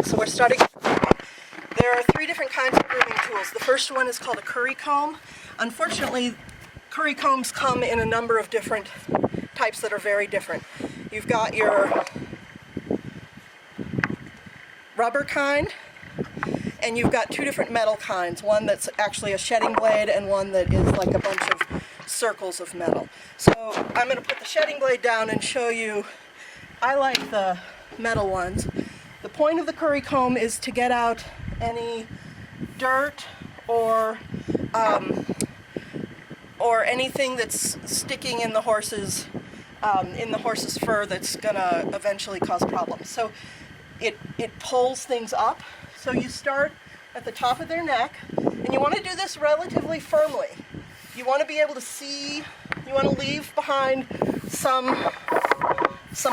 Alright, so we're starting. There are 3 different kinds of grooming tools. The first one is called a curry comb. Unfortunately, curry combs come in a number of different types that are very different. You've got your rubber kind, and you've got 2 different metal kinds. One that's actually a shedding blade and one that is like a bunch of circles of metal. So I'm going to put the shedding blade down and show you. I like the metal ones. The point of the curry comb is to get out any dirt or anything that's sticking in the horse's fur that's gonna eventually cause problems. So it pulls things up. So you start at the top of their neck, and you want to do this relatively firmly. You want to be able to see. You want to leave behind some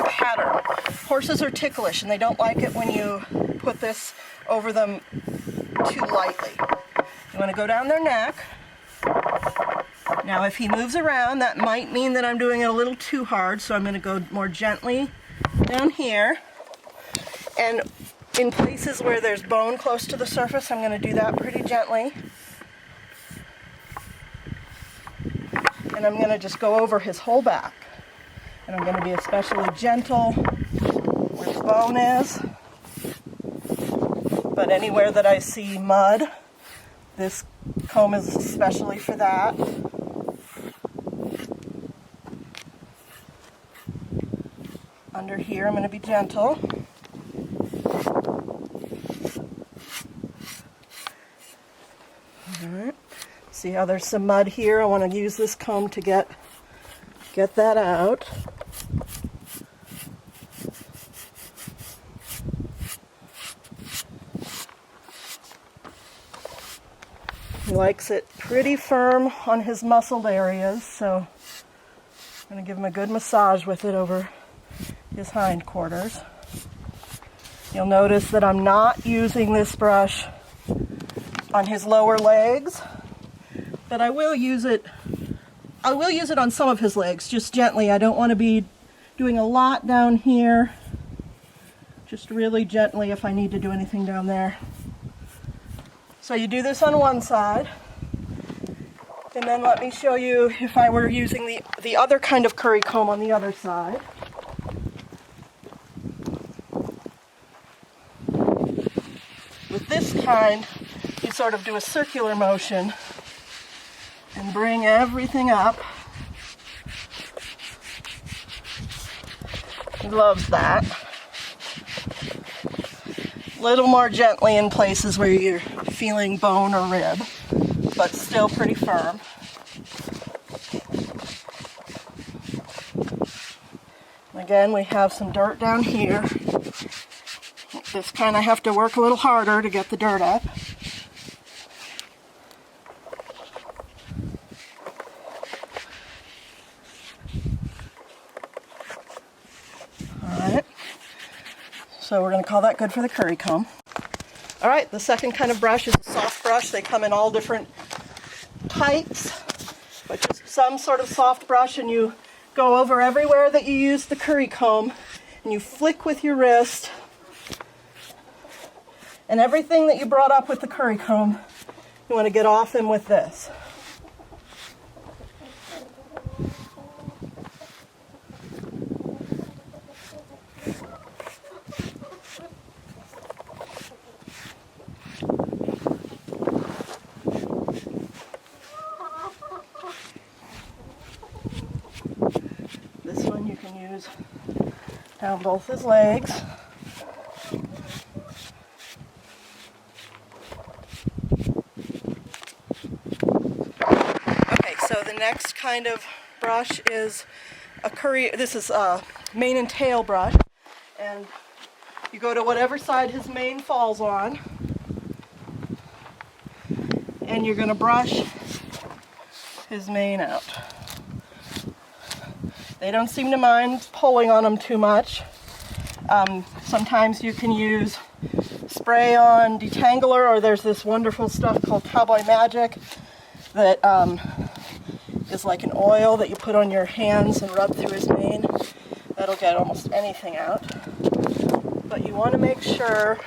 pattern. Horses are ticklish, and they don't like it when you put this over them too lightly. You want to go down their neck. Now, if he moves around, that might mean that I'm doing it a little too hard, so I'm going to go more gently down here. And in places where there's bone close to the surface, I'm going to do that pretty gently. And I'm going to just go over his whole back. And I'm going to be especially gentle where the bone is. But anywhere that I see mud, this comb is especially for that. Under here, I'm going to be gentle. All right. See how there's some mud here? I want to use this comb to get that out. He likes it pretty firm on his muscled areas, so I'm going to give him a good massage with it over his hindquarters. You'll notice that I'm not using this brush on his lower legs, but I will use it on some of his legs, just gently. I don't want to be doing a lot down here, just really gently if I need to do anything down there. So you do this on one side, and then let me show you if I were using the other kind of curry comb on the other side. With this kind, you sort of do a circular motion and bring everything up. He loves that. A little more gently in places where you're feeling bone or rib, but still pretty firm. Again, we have some dirt down here. This kind I have to work a little harder to get the dirt up. Alright, so we're going to call that good for the curry comb. Alright, the second kind of brush is a soft brush. They come in all different types, but just some sort of soft brush, and you go over everywhere that you use the curry comb, and you flick with your wrist. And everything that you brought up with the curry comb, you want to get off him with this. This one you can use down both his legs. So the next kind of brush is this is a mane and tail brush, and you go to whatever side his mane falls on, and you're going to brush his mane out. They don't seem to mind pulling on them too much. Sometimes you can use spray-on detangler, or there's this wonderful stuff called Cowboy Magic that is like an oil that you put on your hands and rub through his mane. That'll get almost anything out. But but you want to make sure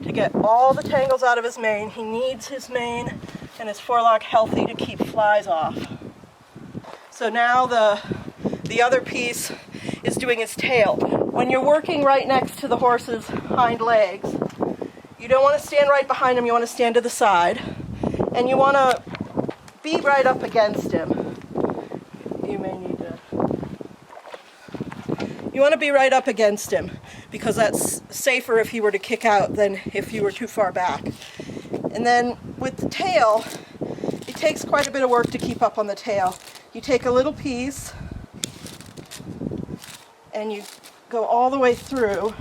to get all the tangles out of his mane. He needs his mane and his forelock healthy to keep flies off. So now the other piece is doing his tail. When you're working right next to the horse's hind legs, you don't want to stand right behind him, you want to stand to the side, and you want to be right up against him. You want to be right up against him because that's safer if he were to kick out than if you were too far back. And then with the tail, it takes quite a bit of work to keep up on the tail. You take a little piece and you go all the way through.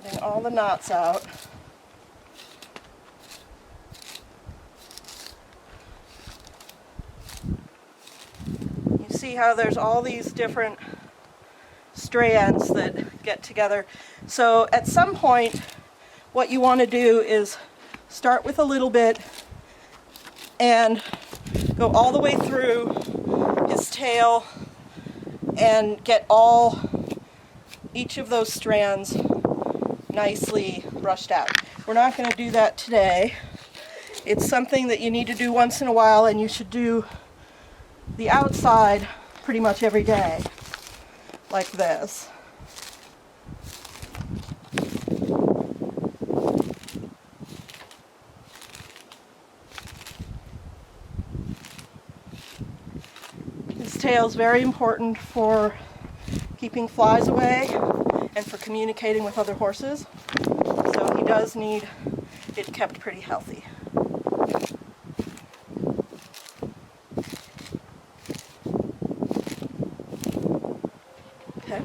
Getting all the knots out. See how there's all these different strands that get together. So at some point what you want to do is start with a little bit and go all the way through his tail and get each of those strands nicely brushed out. We're not going to do that today. It's something that you need to do once in a while, and you should do the outside pretty much every day, like this. His tail is very important for keeping flies away and for communicating with other horses, so he does need it kept pretty healthy. Okay.